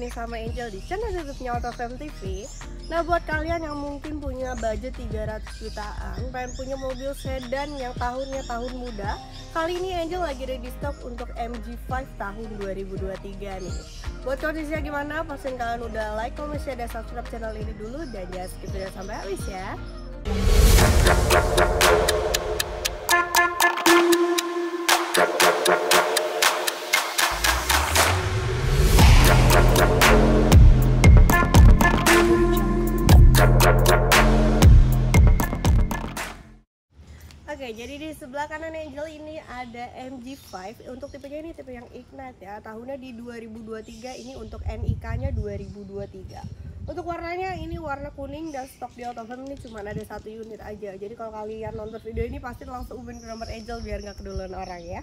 nih sama Angel di channel YouTube-nya Autofam TV. Nah, buat kalian yang mungkin punya budget 300 jutaan, pengen punya mobil sedan yang tahunnya tahun muda, kali ini Angel lagi ready stock untuk MG5 tahun 2023 nih. Buat kondisinya gimana? Pastiin kalian udah like, comment, share, dan subscribe channel ini dulu, dan jangan skip video sampai habis ya. Oke, jadi di sebelah kanan Angel ini ada MG5. Untuk tipenya ini tipe yang Ignite ya. Tahunnya di 2023, ini untuk NIK-nya 2023. Untuk warnanya ini warna kuning dan stok di Autofam ini cuma ada 1 unit aja. Jadi kalau kalian nonton video ini pasti langsung hubungin ke nomor Angel biar nggak keduluan orang ya.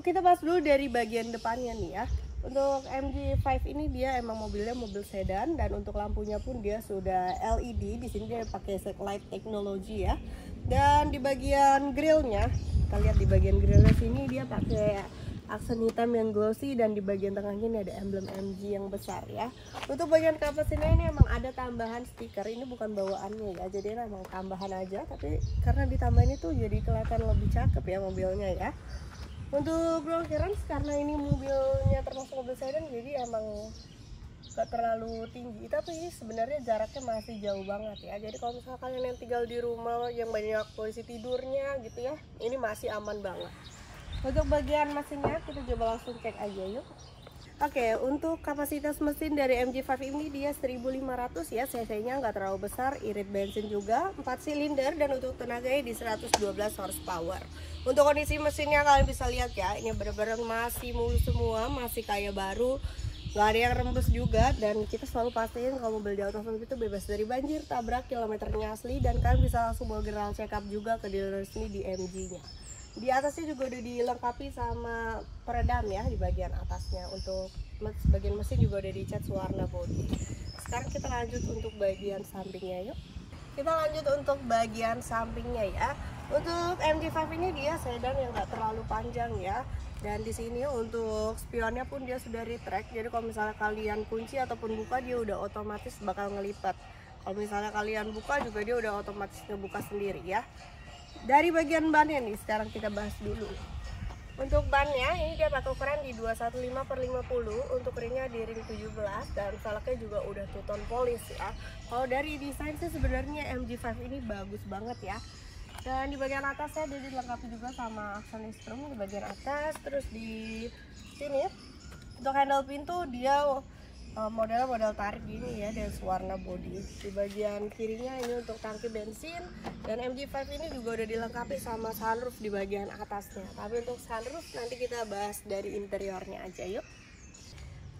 Kita bahas dulu dari bagian depannya nih ya. Untuk MG5 ini dia emang mobilnya mobil sedan, dan untuk lampunya pun dia sudah LED. Di sini dia pakai light technology ya. Dan di bagian grillnya, kita lihat di bagian grillnya sini dia pakai aksen hitam yang glossy, dan di bagian tengahnya ini ada emblem MG yang besar ya. Untuk bagian kapasinya ini emang ada tambahan stiker, ini bukan bawaannya ya, jadi ini emang tambahan aja, tapi karena ditambahin itu jadi kelihatan lebih cakep ya mobilnya ya. Untuk ground clearance, karena ini mobilnya termasuk mobil sedan, jadi emang gak terlalu tinggi, tapi ini sebenarnya jaraknya masih jauh banget ya. Jadi kalau misalnya kalian yang tinggal di rumah yang banyak posisi tidurnya gitu ya, ini masih aman banget. Untuk bagian mesinnya kita coba langsung cek aja yuk. Oke, untuk kapasitas mesin dari MG5 ini dia 1500 ya, cc-nya nggak terlalu besar, irit bensin juga, 4 silinder, dan untuk tenaganya di 112 horsepower. Untuk kondisi mesinnya kalian bisa lihat ya, ini benar-benar masih mulus semua, masih kayak baru, nggak ada yang rembes juga. Dan kita selalu pastiin kalau mobil di Autofam itu bebas dari banjir, tabrak, kilometernya asli, dan kalian bisa langsung bawa general check up juga ke dealer resmi di MG-nya. Di atasnya juga udah dilengkapi sama peredam ya di bagian atasnya. Untuk bagian mesin juga udah dicat warna body. Sekarang kita lanjut untuk bagian sampingnya yuk. Kita lanjut untuk bagian sampingnya ya. Untuk MG5 ini dia sedan yang gak terlalu panjang ya. Dan di sini untuk spionnya pun dia sudah retract. Jadi kalau misalnya kalian kunci ataupun buka, dia udah otomatis bakal ngelipat. Kalau misalnya kalian buka juga dia udah otomatis ngebuka sendiri ya. Dari bagian bannya nih sekarang kita bahas dulu. Untuk bannya ini dia pakai ukuran di 215/50, untuk ringnya di ring 17, dan velgnya juga udah two tone polish ya. Kalau dari desain sih sebenarnya MG5 ini bagus banget ya. Dan di bagian atasnya dia dilengkapi juga sama aksen listrum di bagian atas. Terus di sini untuk handle pintu dia model tarik gini ya, dan warna body. Di bagian kirinya ini untuk tangki bensin, dan MG5 ini juga udah dilengkapi sama sunroof di bagian atasnya. Tapi untuk sunroof nanti kita bahas dari interiornya aja yuk.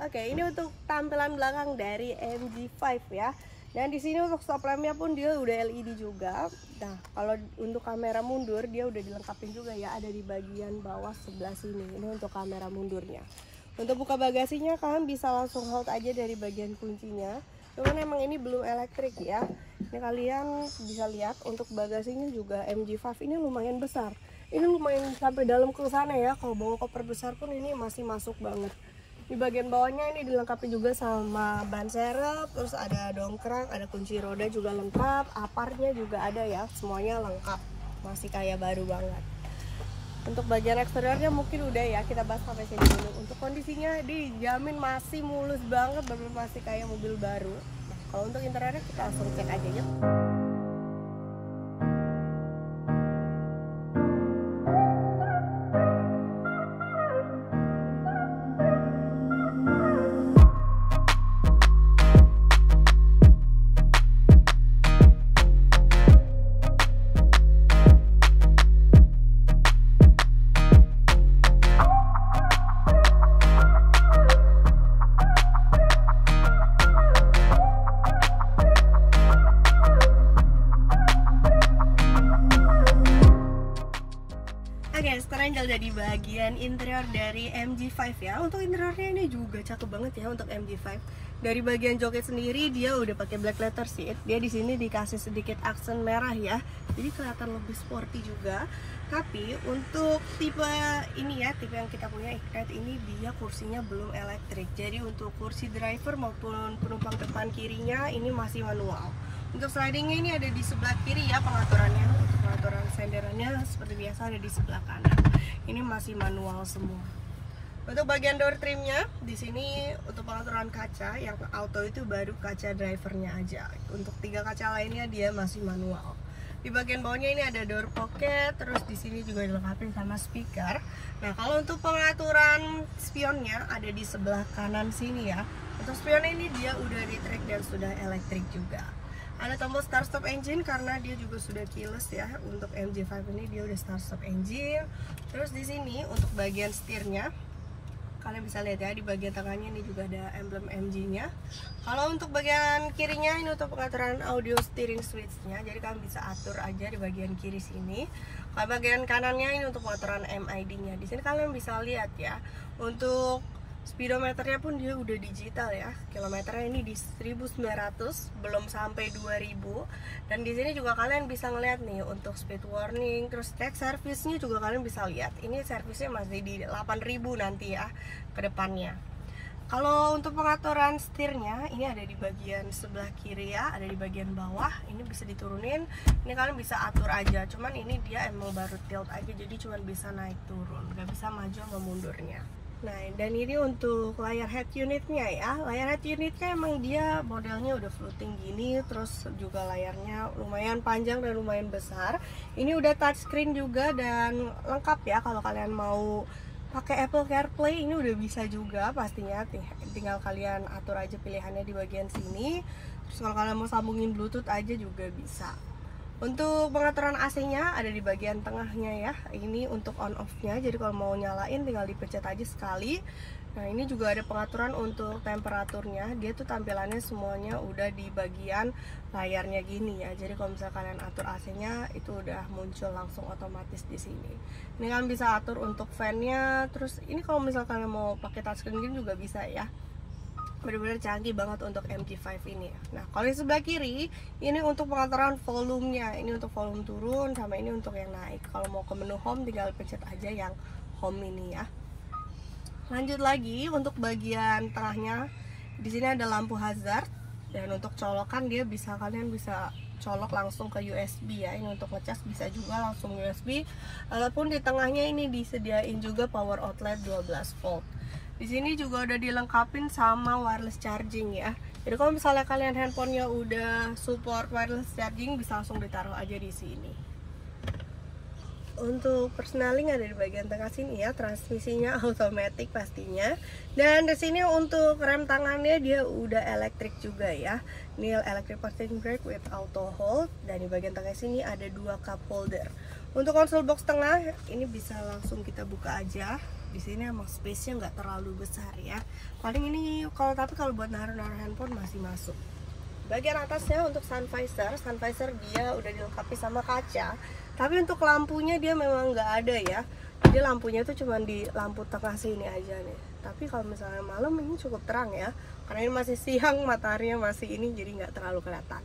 Oke, ini untuk tampilan belakang dari MG5 ya. Dan di sini untuk stop lampnya pun dia udah LED juga. Nah, kalau untuk kamera mundur dia udah dilengkapi juga ya, ada di bagian bawah sebelah sini. Ini untuk kamera mundurnya. Untuk buka bagasinya kalian bisa langsung hold aja dari bagian kuncinya. Cuman emang ini belum elektrik ya. Ini kalian bisa lihat untuk bagasinya juga MG5 ini lumayan besar. Ini lumayan sampai dalam ke sana ya. Kalau bawa koper besar pun ini masih masuk banget. Di bagian bawahnya ini dilengkapi juga sama ban serep, terus ada dongkrak, ada kunci roda juga lengkap, aparnya juga ada ya. Semuanya lengkap. Masih kayak baru banget. Untuk bagian eksteriornya mungkin udah ya, kita bahas sampai sini dulu. Untuk kondisinya dijamin masih mulus banget, bener-bener masih kayak mobil baru. Nah, kalau untuk interiornya kita langsung cek aja ya. Sekarang Angel di bagian interior dari MG5 ya. Untuk interiornya ini juga cakep banget ya untuk MG5. Dari bagian joket sendiri dia udah pakai black letter seat. Dia di sini dikasih sedikit aksen merah ya. jadi kelihatan lebih sporty juga. Tapi untuk tipe ini ya, tipe yang kita punya Ignite ini, dia kursinya belum elektrik. Jadi untuk kursi driver maupun penumpang depan kirinya ini masih manual. Untuk slidingnya ini ada di sebelah kiri ya pengaturannya. Untuk pengaturan senderannya seperti biasa ada di sebelah kanan. Ini masih manual semua. Untuk bagian door trimnya, di sini untuk pengaturan kaca yang auto itu baru kaca drivernya aja. Untuk 3 kaca lainnya dia masih manual. Di bagian bawahnya ini ada door pocket, terus di sini juga dilengkapi sama speaker. Nah, kalau untuk pengaturan spionnya ada di sebelah kanan sini ya. Untuk spionnya ini dia udah di track dan sudah elektrik juga. Ada tombol start stop engine karena dia juga sudah keyless ya. Untuk MG5 ini dia udah start stop engine. Terus di sini untuk bagian setirnya, kalian bisa lihat ya, di bagian tengahnya ini juga ada emblem MG-nya. Kalau untuk bagian kirinya ini untuk pengaturan audio steering switch-nya, jadi kalian bisa atur aja di bagian kiri sini. Kalau bagian kanannya ini untuk pengaturan MID-nya. Di sini kalian bisa lihat ya, untuk speedometernya pun dia udah digital ya. Kilometernya ini di 1900, belum sampai 2000. Dan di sini juga kalian bisa ngeliat nih untuk speed warning, terus track service-nya juga kalian bisa lihat. Ini servisnya masih di 8000 nanti ya ke depannya. Kalau untuk pengaturan setirnya ini ada di bagian sebelah kiri ya, ada di bagian bawah. Ini bisa diturunin. Ini kalian bisa atur aja. Cuman ini dia emang baru tilt aja, jadi cuman bisa naik turun, nggak bisa maju sama mundurnya. Nah, dan ini untuk layar head unitnya ya. Layar head unitnya emang dia modelnya udah floating gini, terus juga layarnya lumayan panjang dan lumayan besar. Ini udah touchscreen juga dan lengkap ya. Kalau kalian mau pakai Apple CarPlay ini udah bisa juga pastinya. Tinggal kalian atur aja pilihannya di bagian sini. Terus kalau kalian mau sambungin Bluetooth aja juga bisa. Untuk pengaturan AC-nya ada di bagian tengahnya ya. Ini untuk on off-nya. Jadi kalau mau nyalain tinggal dipencet aja sekali. Nah, ini juga ada pengaturan untuk temperaturnya. Dia tuh tampilannya semuanya udah di bagian layarnya gini ya. Jadi kalau misalnya kalian atur AC-nya itu udah muncul langsung otomatis di sini. Ini kalian bisa atur untuk fan-nya. Terus ini kalau misalnya kalian mau pakai touchscreen gini juga bisa ya. Benar-benar canggih banget untuk MG5 ini ya. Nah, kalau di sebelah kiri ini untuk pengaturan volumenya. Ini untuk volume turun, sama ini untuk yang naik. Kalau mau ke menu home tinggal pencet aja yang home ini ya. Lanjut lagi untuk bagian tengahnya. Di sini ada lampu hazard, dan untuk colokan dia bisa, kalian bisa colok langsung ke USB ya. Ini untuk ngecas bisa juga langsung USB. Ataupun di tengahnya ini disediain juga power outlet 12 volt. Di sini juga udah dilengkapin sama wireless charging ya. Jadi kalau misalnya kalian handphonenya udah support wireless charging, bisa langsung ditaruh aja di sini. Untuk persneling ada di bagian tengah sini ya. Transmisinya automatic pastinya. Dan di sini untuk rem tangannya dia udah elektrik juga ya. Ini electric parking brake with auto hold. Dan di bagian tengah sini ada 2 cup holder. Untuk konsol box tengah ini bisa langsung kita buka aja. Di sini emang space-nya nggak terlalu besar ya. Paling ini tapi kalau buat naruh-naruh handphone masih masuk. Bagian atasnya untuk sun visor dia udah dilengkapi sama kaca. Tapi untuk lampunya dia memang nggak ada ya. Jadi lampunya itu cuma di lampu tengah sini aja nih. Tapi kalau misalnya malam ini cukup terang ya. Karena ini masih siang, mataharinya masih ini, jadi nggak terlalu kelihatan.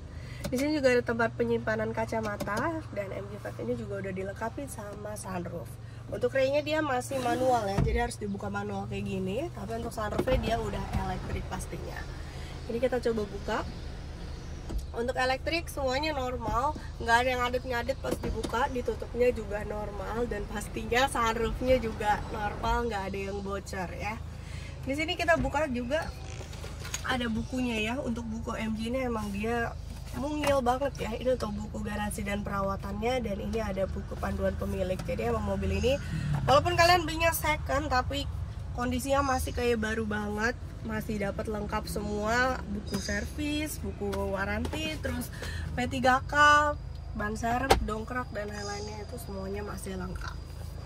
Di sini juga ada tempat penyimpanan kacamata, dan MG5 ini juga udah dilengkapi sama sunroof. Untuk ray-nya dia masih manual ya, jadi harus dibuka manual kayak gini. Tapi untuk sunroof-nya dia udah elektrik pastinya. Ini kita coba buka. Untuk elektrik semuanya normal, nggak ada yang ngadet-ngadet pas dibuka, ditutupnya juga normal, dan pastinya sunroof-nya juga normal, nggak ada yang bocor ya. Di sini kita buka juga ada bukunya ya. Untuk buku MG ini emang dia mungil banget ya. Ini untuk buku garansi dan perawatannya, dan ini ada buku panduan pemilik. Jadi emang mobil ini walaupun kalian belinya second, tapi kondisinya masih kayak baru banget. Masih dapat lengkap semua, buku servis, buku waranti, terus P3K, ban serep, dongkrak, dan lain-lainnya itu semuanya masih lengkap.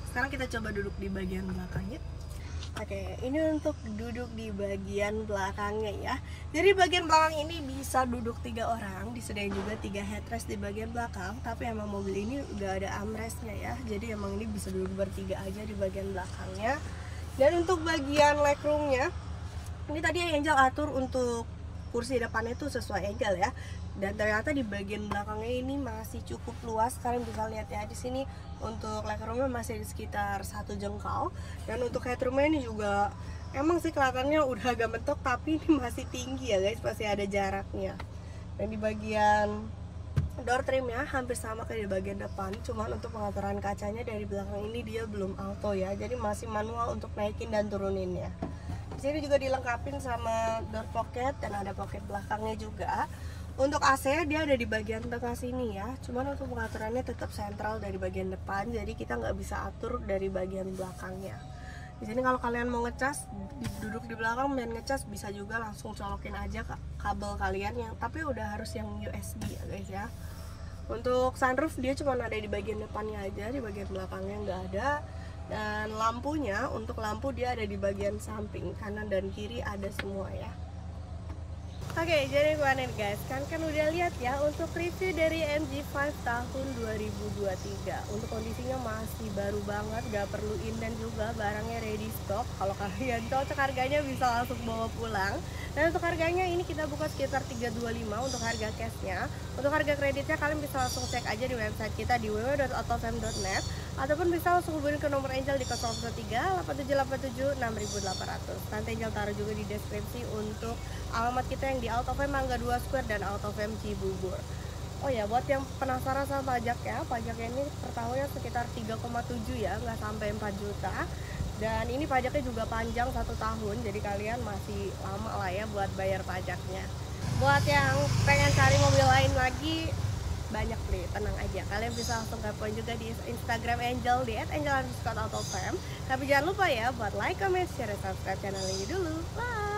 Sekarang kita coba duduk di bagian belakangnya. Oke, ini untuk duduk di bagian belakangnya ya. Jadi bagian belakang ini bisa duduk 3 orang, disediain juga 3 headrest di bagian belakang. Tapi emang mobil ini udah ada armrestnya ya. Jadi emang ini bisa duduk bertiga aja di bagian belakangnya. Dan untuk bagian legroomnya, ini tadi Angel atur untuk kursi depannya itu sesuai Angel ya. Dan ternyata di bagian belakangnya ini masih cukup luas. Kalian bisa lihat ya di sini untuk legroomnya masih di sekitar 1 jengkal. Dan untuk headroomnya ini juga emang sih kelihatannya udah agak mentok, tapi ini masih tinggi ya guys, masih ada jaraknya. Dan di bagian door trimnya hampir sama kayak di bagian depan, cuman untuk pengaturan kacanya dari belakang ini dia belum auto ya, jadi masih manual untuk naikin dan turuninnya. Di sini juga dilengkapin sama door pocket dan ada pocket belakangnya juga. Untuk AC dia ada di bagian tengah sini ya, cuman untuk pengaturannya tetap sentral dari bagian depan, jadi kita nggak bisa atur dari bagian belakangnya. Di sini kalau kalian mau ngecas, duduk di belakang dan ngecas bisa juga langsung colokin aja kabel kalian yang, tapi udah harus yang USB ya guys ya. Untuk sunroof dia cuma ada di bagian depannya aja, di bagian belakangnya nggak ada. Dan lampunya, untuk lampu dia ada di bagian samping, kanan dan kiri ada semua ya. Oke, jadi gimana nih guys, kan udah lihat ya untuk review dari MG5 tahun 2023. Untuk kondisinya masih baru banget, gak perlu inden juga, barangnya ready stock. Kalau kalian cocok harganya bisa langsung bawa pulang. Dan untuk harganya ini kita buka sekitar 325 untuk harga cashnya. Untuk harga kreditnya kalian bisa langsung cek aja di website kita di www.autofam.net, ataupun bisa langsung hubungin ke nomor Angel di 013 8787 6800. Nanti Angel taruh juga di deskripsi untuk alamat kita yang di Autofam Mangga 2 Square dan Autofam Cibubur. Oh ya, buat yang penasaran sama pajak ya, pajaknya ini per tahunnya sekitar 3,7 ya, nggak sampai 4 juta. Dan ini pajaknya juga panjang 1 tahun, jadi kalian masih lama lah ya buat bayar pajaknya. Buat yang pengen cari mobil lain lagi, banyak nih, tenang aja, kalian bisa langsung kepoin juga di Instagram Angel di @angel_autofam. Tapi jangan lupa ya buat like, comment, share, subscribe channel ini dulu. Bye.